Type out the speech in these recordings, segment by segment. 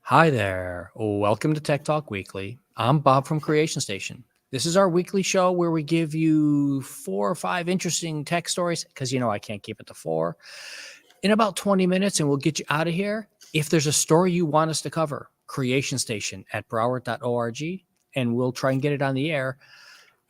Hi there. Welcome to Tech Talk Weekly. I'm Bob from Creation Station. This is our weekly show where we give you 4 or 5 interesting tech stories because I can't keep it to 4 in about 20 minutes and we'll get you out of here. If there's a story you want us to cover, Creation Station at broward.org and we'll try and get it on the air.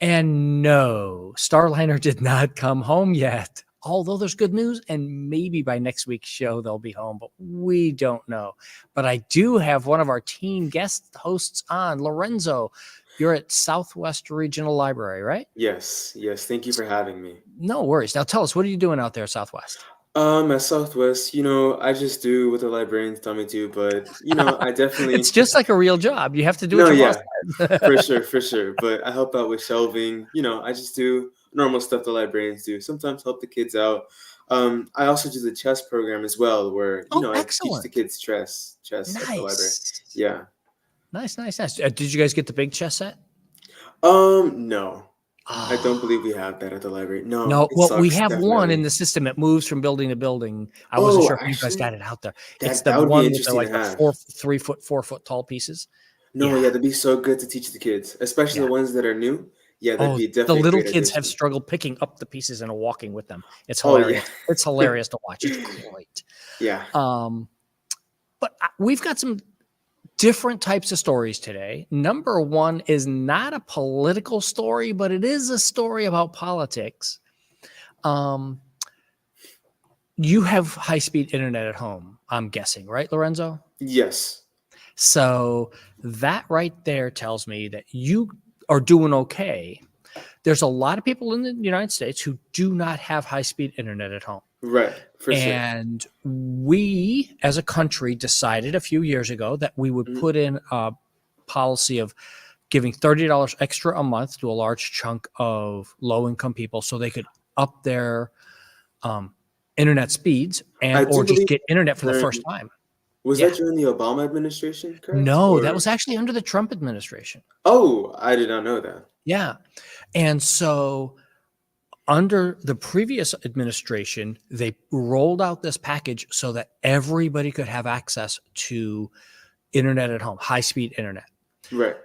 And no, Starliner did not come home yet. Although there's good news, and maybe by next week's show they'll be home, but we don't know. But I do have one of our team guest hosts on, Lorenzo. You're at Southwest Regional Library, right? Yes. Thank you for having me. No worries. Now tell us, what are you doing out there at Southwest? At Southwest, I just do what the librarians tell me to, but I It's definitely just like a real job. You have to do what no, your boss yeah, for says. sure, for sure. But I help out with shelving. I just do normal stuff the librarians do. Sometimes help the kids out. I also do the chess program as well, where Oh, I teach the excellent. kids chess at the library. Nice. Yeah. Nice. Did you guys get the big chess set? No, I don't Ah. believe we have that at the library. No, No, it well, we sucks, have one in definitely. the system. It moves from building to building. I wasn't Oh, sure how you guys got actually, it out there. It's that the that would be one with interesting to the have. 3 foot, 4 foot tall pieces. No, Yeah, yeah, that'd be so good to teach the kids, especially yeah. the ones that are new. Yeah, that'd Oh, be the definitely a little great kids have addition. struggled picking up the pieces and walking with them. It's Oh yeah, hilarious. It's hilarious to watch. It's great. yeah. Um, but we've got some different types of stories today. Number one is not a political story, but it is a story about politics. Um, you have high-speed internet at home, I'm guessing, right, Lorenzo? Yes. So that right there tells me that you are doing okay. There's a lot of people in the United States who do not have high-speed internet at home. Right, for sure. And we, as a country, decided a few years ago that we would Mhm. put in a policy of giving $30 extra a month to a large chunk of low-income people so they could up their um, internet speeds I and do or just believe get internet for the first during time. was Yeah. that during the Obama administration, correct? No, that Or was actually under the Trump administration. oh, I did not know that. Yeah. And so under the previous administration, they rolled out this package so that everybody could have access to internet at home, high speed internet. Right.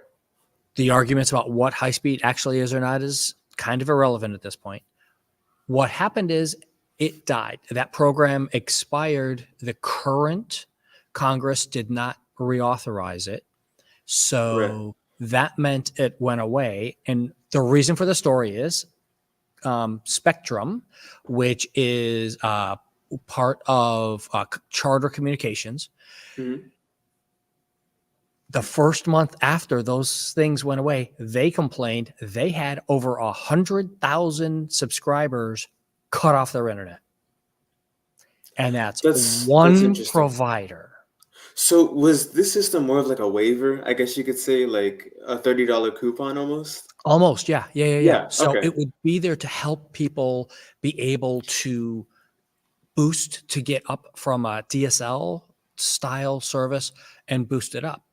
The arguments about what high speed actually is or not is kind of irrelevant at this point. What happened is it died. That program expired. The current Congress did not reauthorize it. Right. So that meant it went away. And the reason for the story is Spectrum, which is part of Charter Communications. Mhm. The first month after those things went away, they complained they had over 100,000 subscribers cut off their internet. And that's That's one interesting. provider. So was this system more of like a waiver? I guess you could say like a $30 coupon almost? Almost, yeah. Yeah, So okay. it would be there to help people be able to boost to get up from a DSL style service and boost it up.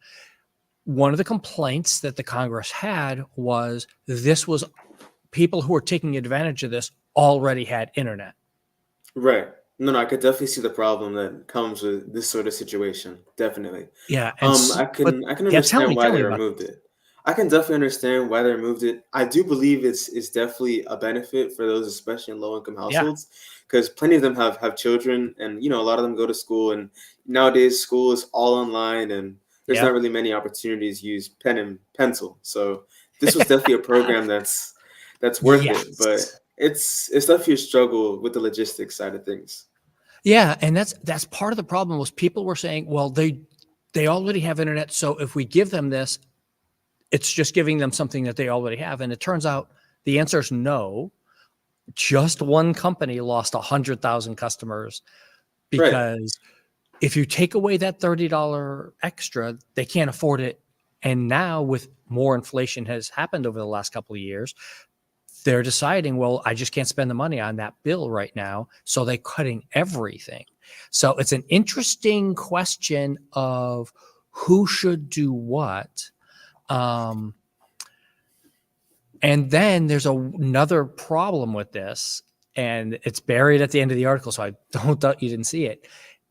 One of the complaints that the Congress had was this was people who were taking advantage of this already had internet. Right. No, I could definitely see the problem that comes with this sort of situation. Definitely. Yeah, I but can yeah, understand why tell they me about removed it. I can definitely understand why they removed it. I do believe it's definitely a benefit for those, especially in low income yeah, households, because plenty of them have children, and a lot of them go to school, and nowadays school is all online, and there's yeah. not really many opportunities to use pen and pencil. So this was definitely a program that's worth it, but Yes. it's definitely a struggle with the logistics side of things. Yeah, and that's part of the problem was people were saying, well, they already have internet, so if we give them this, it's just giving them something that they already have. And it turns out the answer is no. Just one company lost 100,000 customers Right. because if you take away that $30 extra, they can't afford it. And now with more inflation has happened over the last couple of years, they're deciding, well, I just can't spend the money on that bill right now. So they're cutting everything. So it's an interesting question of who should do what. Um, and then there's another problem with this, and it's buried at the end of the article, so I don't doubt you didn't see it,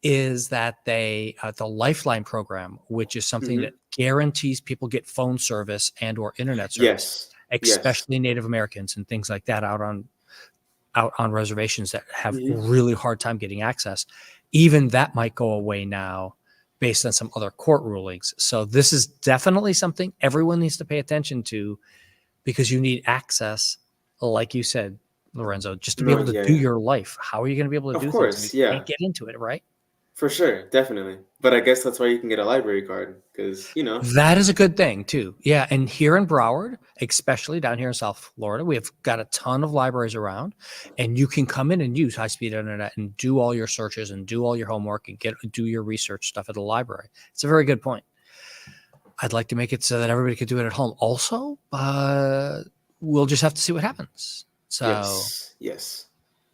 is that they the Lifeline program, which is something that Hmm. guarantees people get phone service and or internet service, Yes. Yes. especially Native Americans and things like that out on reservations that have Hmm. really hard time getting access. Even that might go away now based on some other court rulings. So this is definitely something everyone needs to pay attention to because you need access, like you said, Lorenzo, just to be No, able to do yeah. your life. How are you going to be able to Of do things if you course, yeah. can't get into it, right? For sure, definitely. But I guess that's why you can get a library card because, That is a good thing too. Yeah, and here in Broward, especially down here in South Florida, we have got a ton of libraries around, and you can come in and use high-speed internet and do all your searches and do all your homework and do your research stuff at the library. It's a very good point. I'd like to make it so that everybody could do it at home also, but we'll just have to see what happens. So yes, yes.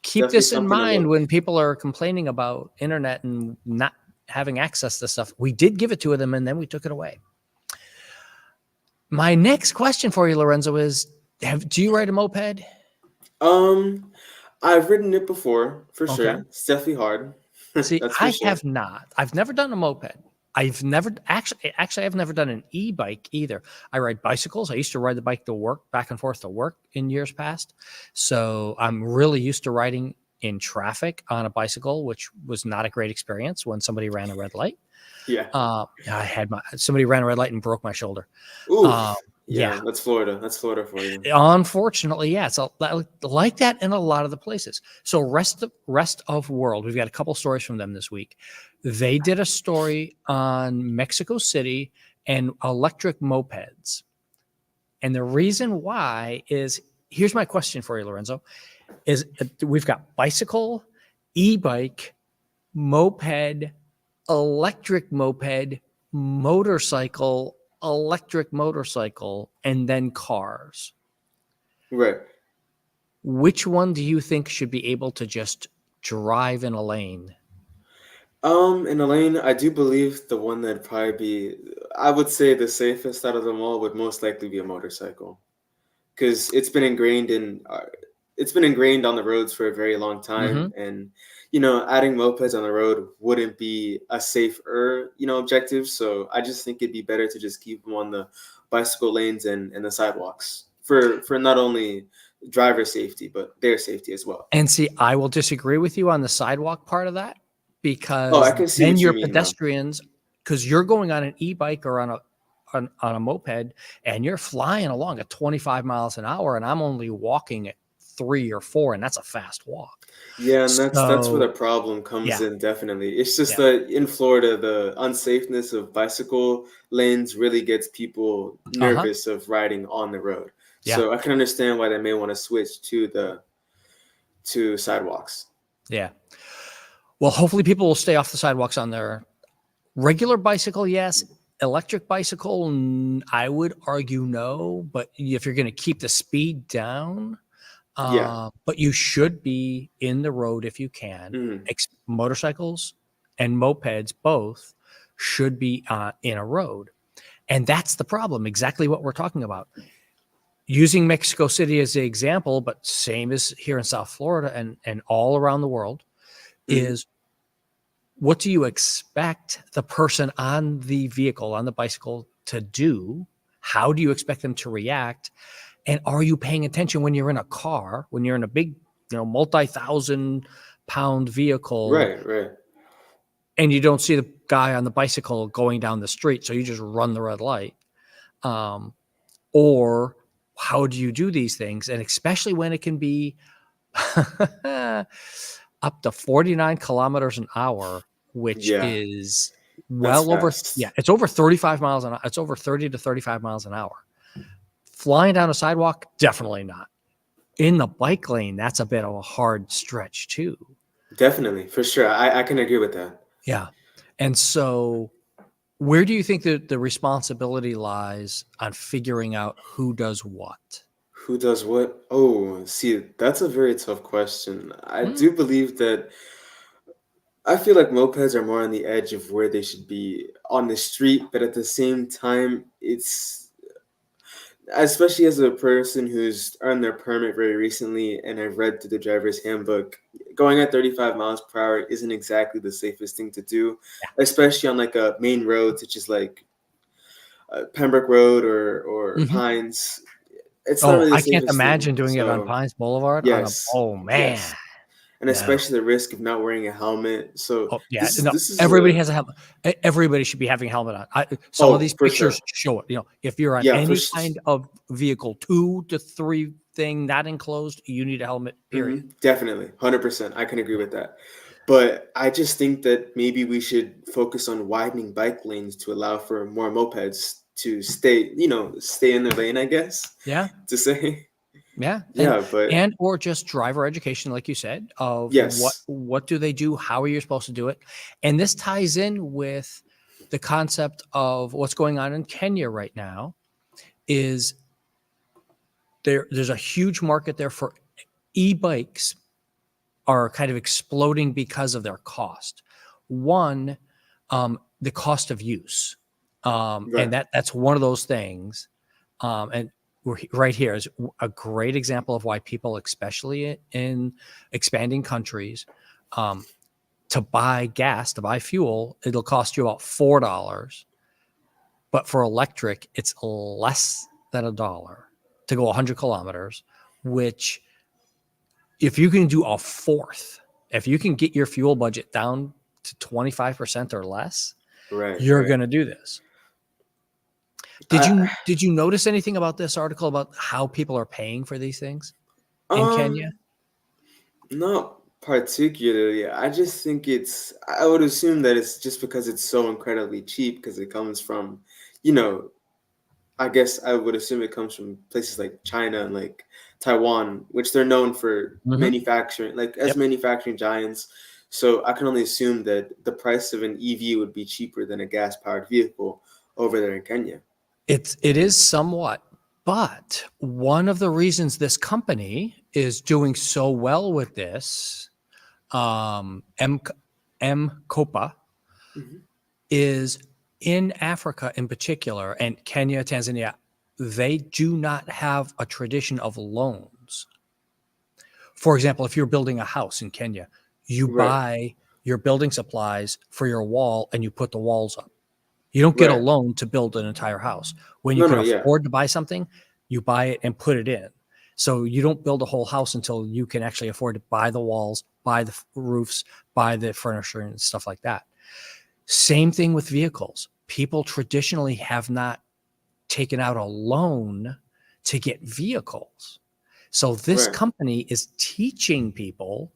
keep Definitely this in something to mind look. when people are complaining about internet and not having access to stuff. We did give it to them and then we took it away. My next question for you, Lorenzo, is do you ride a moped? Um, I've ridden it before, for Okay. sure. It's definitely hard. See, That's for I sure. have not. I've never done a moped. I've never actually I've never done an e-bike either. I ride bicycles. I used to ride the bike to work, back and forth to work in years past. So I'm really used to riding in traffic on a bicycle, which was not a great experience when somebody ran a red light. Yeah. I had somebody ran a red light and broke my shoulder. Uh, Oof. yeah, Yeah, that's Florida. That's Florida for you. unfortunately, yeah, it's like that in a lot of the places. So rest of world, we've got a couple stories from them this week. They did a story on Mexico City and electric mopeds, and the reason why is here's my question for you, Lorenzo: is we've got bicycle, e-bike, moped, electric moped, motorcycle, electric motorcycle, and then cars. Right. Which one do you think should be able to just drive in a lane? In Elaine, I do believe the one that'd probably be, I would say the safest out of them all would most likely be a motorcycle. Because it's been ingrained on the roads for a very long time, Mhm. and adding mopeds on the road wouldn't be a safer objective. So I just think it'd be better to just keep them on the bicycle lanes and the sidewalks for not only driver safety but their safety as well. And see, I will disagree with you on the sidewalk part of that Oh, I because can see then what you your mean now. pedestrians, because you're going on an e-bike or on a moped and you're flying along at 25 miles an hour and I'm only walking at 3 or 4 and that's a fast walk. Yeah, and that's where the So, problem comes yeah, in, definitely. It's just yeah, that in Florida, the unsafeness of bicycle lanes really gets people uh-huh, nervous of riding on the road. yeah, So I can understand why they may want to switch to sidewalks. yeah. Well, hopefully people will stay off the sidewalks on their regular bicycle, yes. Electric bicycle, I would argue no. But if you're going to keep the speed down, Yeah. but you should be in the road if you can. Mhm. Motorcycles and mopeds both should be in a road, and that's the problem. Exactly what we're talking about. Using Mexico City as the example, but same as here in South Florida and all around the world Mhm. is what do you expect the person on the vehicle, on the bicycle to do? How do you expect them to react? And are you paying attention when you're in a car, when you're in a big, multi-thousand pound vehicle Right, right. and you don't see the guy on the bicycle going down the street, so you just run the red light? Um, or how do you do these things? And especially when it can be up to 49 kilometers an hour, which Yeah, is that's well over, yeah, fast. it's over 35 miles an hour. It's over 30 to 35 miles an hour. Flying down a sidewalk, definitely not. In the bike lane, that's a bit of a hard stretch too. Definitely, for sure. I can agree with that. Yeah. And so where do you think that the responsibility lies on figuring out who does what? Who does what? Oh, see, that's a very tough question. I Mm, do believe that I feel like mopeds are more on the edge of where they should be on the street, but at the same time, especially as a person who's earned their permit very recently, and I've read through the driver's handbook, going at 35 miles per hour isn't exactly the safest thing to do, especially on like a main road such as like Pembroke Road or Mhm. Pines. It's not Oh, really the I can't safest thing. imagine doing it on So Pines Boulevard on a yes, oh, man. yes, and No. especially the risk of not wearing a helmet. So Oh, yeah, no, this is everybody a has a helmet. Everybody should be having a helmet on. Some of these for sure. pictures show it, if you're on Yeah, for any kind of vehicle, 2 to 3 thing, not enclosed, you need a helmet, period. definitely, 100%. I can agree with that. But I just think that maybe we should focus on widening bike lanes to allow for more mopeds to stay, stay in their lane, I guess, Yeah, to say. yeah, Yeah, but and or just driver education, like you said, of yes, what do they do? How are you supposed to do it? And this ties in with the concept of what's going on in Kenya right now is there's a huge market there for e-bikes are kind of exploding because of their cost. One, the cost of use, and right, that's one of those things. And right here is a great example of why people, especially in expanding countries, um, to buy gas, to buy fuel, it'll cost you about $4, but for electric, it's less than $1 to go 100 kilometers, which if you can do a fourth, if you can get your fuel budget down to 25% or less, right, you're right. going to do this. Did I, you notice anything about this article about how people are paying for these things in Kenya? um, not particularly. I just think I would assume that it's just because it's so incredibly cheap because it comes from, you know, I guess I would assume it comes from places like China and like Taiwan, which they're known for Mhm. manufacturing, like as Yep. manufacturing giants. So I can only assume that the price of an EV would be cheaper than a gas powered vehicle over there in Kenya. It is somewhat, but one of the reasons this company is doing so well with this, M Copa, Hmm. is in Africa in particular, and Kenya, Tanzania, they do not have a tradition of loans. For example, if you're building a house in Kenya, you Right, buy your building supplies for your wall and you put the walls up. You don't get a right. loan to build an entire house. When you No, can no, yeah, afford to buy something, you buy it and put it in. So you don't build a whole house until you can actually afford to buy the walls, buy the roofs, buy the furniture and stuff like that. Same thing with vehicles. People traditionally have not taken out a loan to get vehicles. So this right. company is teaching people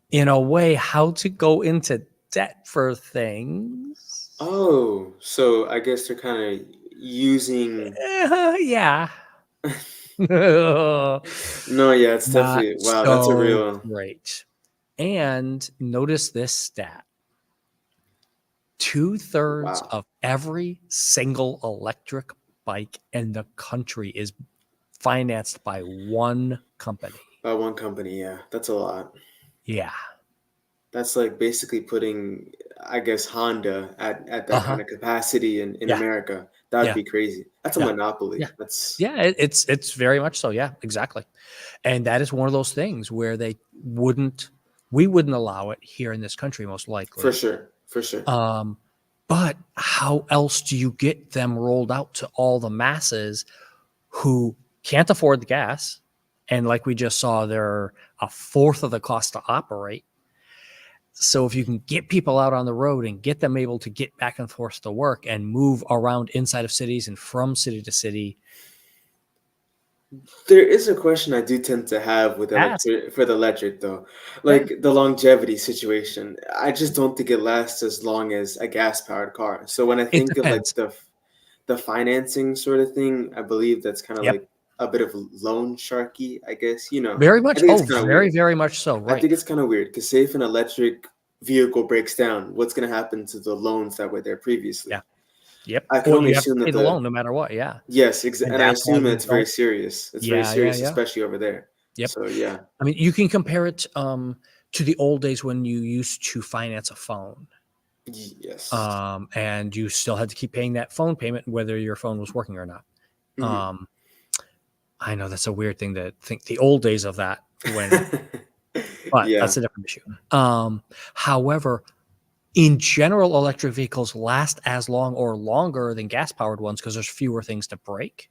in a way how to go into debt for things. Oh, so I guess they're kind of using. Yeah. No, yeah, it's Not definitely wow. That's a so real great. And notice this stat. 2/3 wow. of every single electric bike in the country is financed by one company. By one company, yeah, that's a lot. Yeah. That's like basically putting, I guess, Honda at that Uh-huh. kind of capacity in Yeah. America. That'd Yeah. be crazy. That's a Yeah. monopoly. Yeah. That's Yeah. It's very much so. Yeah, exactly. And that is one of those things where we wouldn't allow it here in this country, most for likely. sure, for sure. Um, but how else do you get them rolled out to all the masses who can't afford the gas? And like we just saw, they're a fourth of the cost to operate. So if you can get people out on the road and get them able to get back and forth to work and move around inside of cities and from city to city, There is a question I do tend to have with ask. electric for the electric though, Yeah, like the longevity situation. I just don't think it lasts as long as a gas powered car. So when I it think of like depends. the financing sort of thing, I believe that's kind of Yep. like a bit of loan sharky, I guess. Very I much. think it's Oh, kind of very, weird. very much so. I Right. think it's kind of weird because say if an electric vehicle breaks down, what's going to happen to the loans that were there previously? Yeah. Yep. I can Well, only you have to assume pay that the loan no matter what. Yeah. yes, And and I that's why assume that we it's very don't. serious. It's very Yeah. Yeah. serious, Yeah. especially over there. Yep. So yeah, I mean, you can compare it to the old days when you used to finance a phone, yes. and you still had to keep paying that phone payment whether your phone was working or not. Hmm. Um, I know that's a weird thing to think. The old days of that when, but Yeah, that's a different issue. However, in general, electric vehicles last as long or longer than gas-powered ones because there's fewer things to break.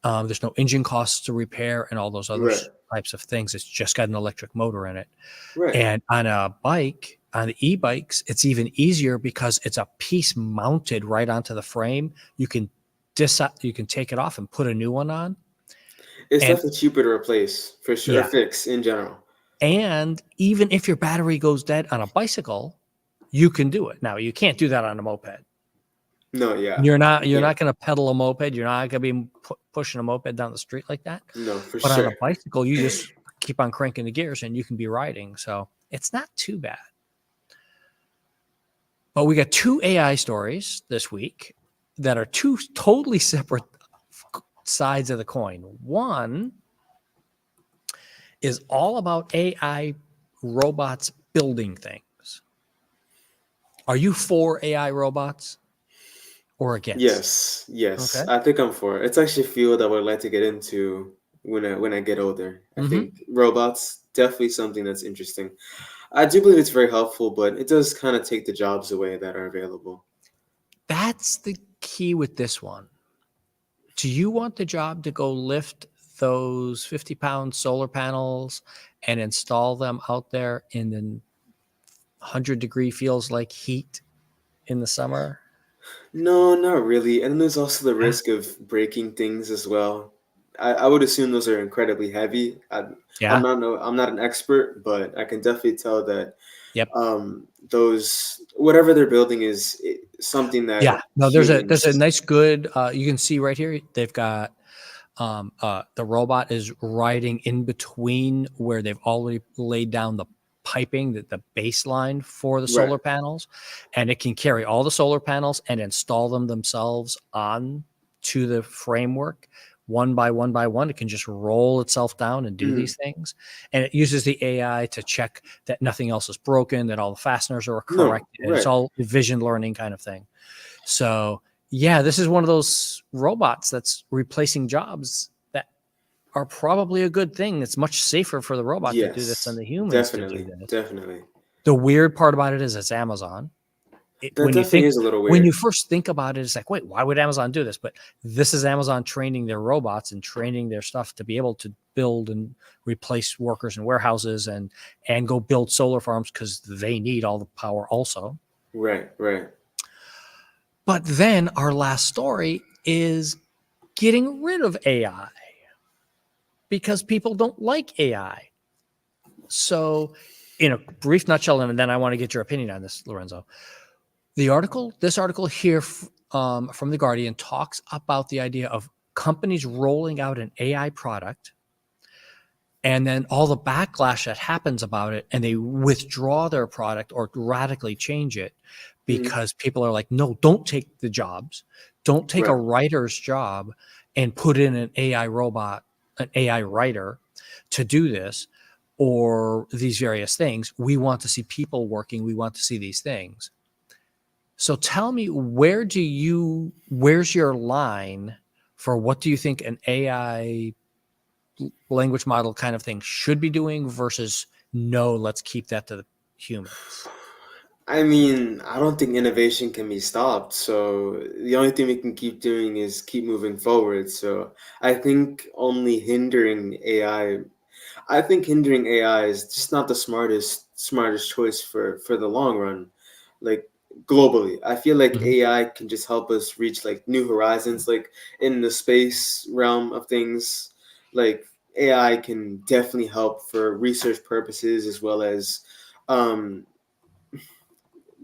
There's no engine costs to repair and all those other right, types of things. It's just got an electric motor in it. right. And on a bike, on the e-bikes, it's even easier because it's a piece mounted right onto the frame. You can take it off and put a new one on. It's And definitely cheaper to replace for sure, or yeah, fix in general. and even if your battery goes dead on a bicycle, you can do it. Now, you can't do that on a moped. No, yeah, You're not you you're can't. not going to pedal a moped. You're not going to be pushing a moped down the street like that. No, for But on a sure. bicycle, you just keep on cranking the gears and you can be riding. So it's not too bad. But we got 2 AI stories this week that are 2 totally separate sides of the coin. One is all about AI robots building things. Are you for AI robots or against? Yes, yes. Okay. I think I'm for it. It's actually a field I would like to get into when I get older. I Mm-hmm. think robots definitely something that's interesting. I do believe it's very helpful, but it does kind of take the jobs away that are available. That's the key with this one. Do you want the job to go lift those 50-pound solar panels and install them out there in the 100-degree feels like heat in the summer? No, not really. And then there's also the Yeah. risk of breaking things as well. I would assume those are incredibly heavy. Yeah. I'm not an expert, but I can definitely tell that Yep. those whatever they're building is something Yeah. that No, there's a humans. nice good you can see right here they've got the robot is riding in between where they've already laid down the piping, the baseline for the Right. solar panels, and it can carry all the solar panels and install them themselves on to the framework one by one by one. It can just roll itself down and do Mhm. these things, and it uses the AI to check that nothing else is broken, that all the fasteners are correct, No, and it's right. all vision learning kind of thing. So yeah, this is one of those robots that's replacing jobs that are probably a good thing. It's much safer for the robot to do this than Yes. the humans to do Definitely. this. Definitely. The weird part about it is it's Amazon. That definitely is a little When you weird. first think about it, it's like, wait, why would Amazon do this? But this is Amazon training their robots and training their stuff to be able to build and replace workers in warehouses and go build solar farms because they need all the power also. Right, right. But then our last story is getting rid of AI because people don't like AI. So, in a brief nutshell, and then I want to get your opinion on this, Lorenzo. This article here from The Guardian talks about the idea of companies rolling out an AI product and then all the backlash that happens about it, and they withdraw their product or radically change it Mhm. because people are like, no, don't take the jobs. Don't take a Right. writer's job and put in an AI robot, an AI writer to do this or these various things. We want to see people working. We want to see these things. So tell me, where's your line for what do you think an AI language model kind of thing should be doing versus no, let's keep that to the humans? I mean, I don't think innovation can be stopped. So the only thing we can keep doing is keep moving forward. So I think only hindering AI I think hindering AI is just not the smartest choice for the long run. Like globally, I feel like Mhm. AI can just help us reach like new horizons, like in the space realm of things. Like AI can definitely help for research purposes as well as um,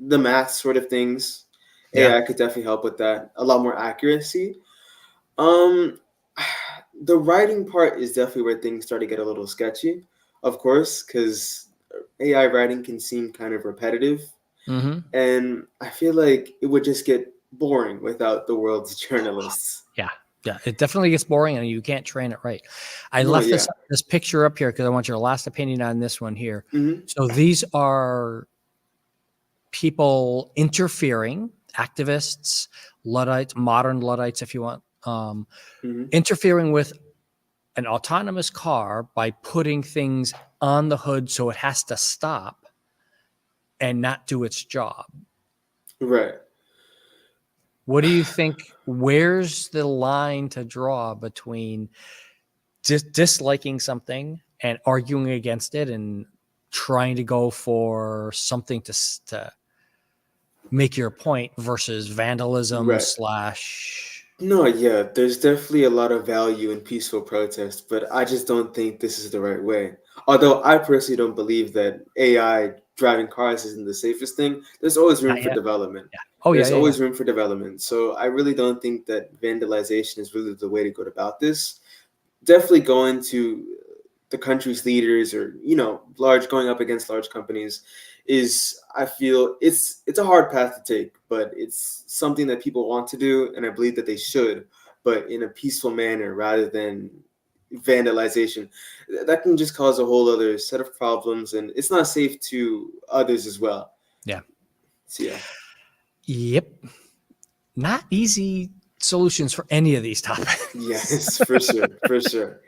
the math sort of things. Yeah. AI could definitely help with that. A lot more accuracy. Um, the writing part is definitely where things start to get a little sketchy, of course, because AI writing can seem kind of repetitive, Hmm. and I feel like it would just get boring without the world's journalists. Yeah. Yeah. It definitely gets boring and you can't train it right. I No, left yeah. this picture up here because I want your last opinion on this one here. Hmm. So these are people interfering, activists, Luddites, modern Luddites, if you want, Hmm. interfering with an autonomous car by putting things on the hood so it has to stop and not do its job. Right. What do you think? Where's the line to draw between disliking something and arguing against it and trying to go for something to make your point versus vandalism Right. slash? No, yeah, there's definitely a lot of value in peaceful protest, but I just don't think this is the right way. Although I personally don't believe that AI driving cars isn't the safest thing, there's always room Not for yet. development. Yeah. Oh yeah, There's yeah, yeah. always room for development. So I really don't think that vandalization is really the way to go about this. Definitely going to the country's leaders, or large going up against large companies, is, I feel, it's a hard path to take, but it's something that people want to do, and I believe that they should, but in a peaceful manner rather than vandalization. That can just cause a whole other set of problems, and it's not safe to others as well. Yeah. So yeah. Yep. Not easy solutions for any of these topics. Yes, for sure, for sure.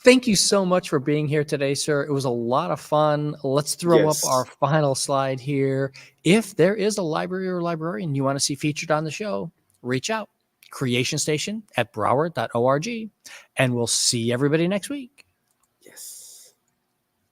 Thank you so much for being here today, sir. It was a lot of fun. Let's throw up our Yes. final slide here. If there is a library or librarian you want to see featured on the show, reach out. Creation Station at broward.org. And we'll see everybody next week.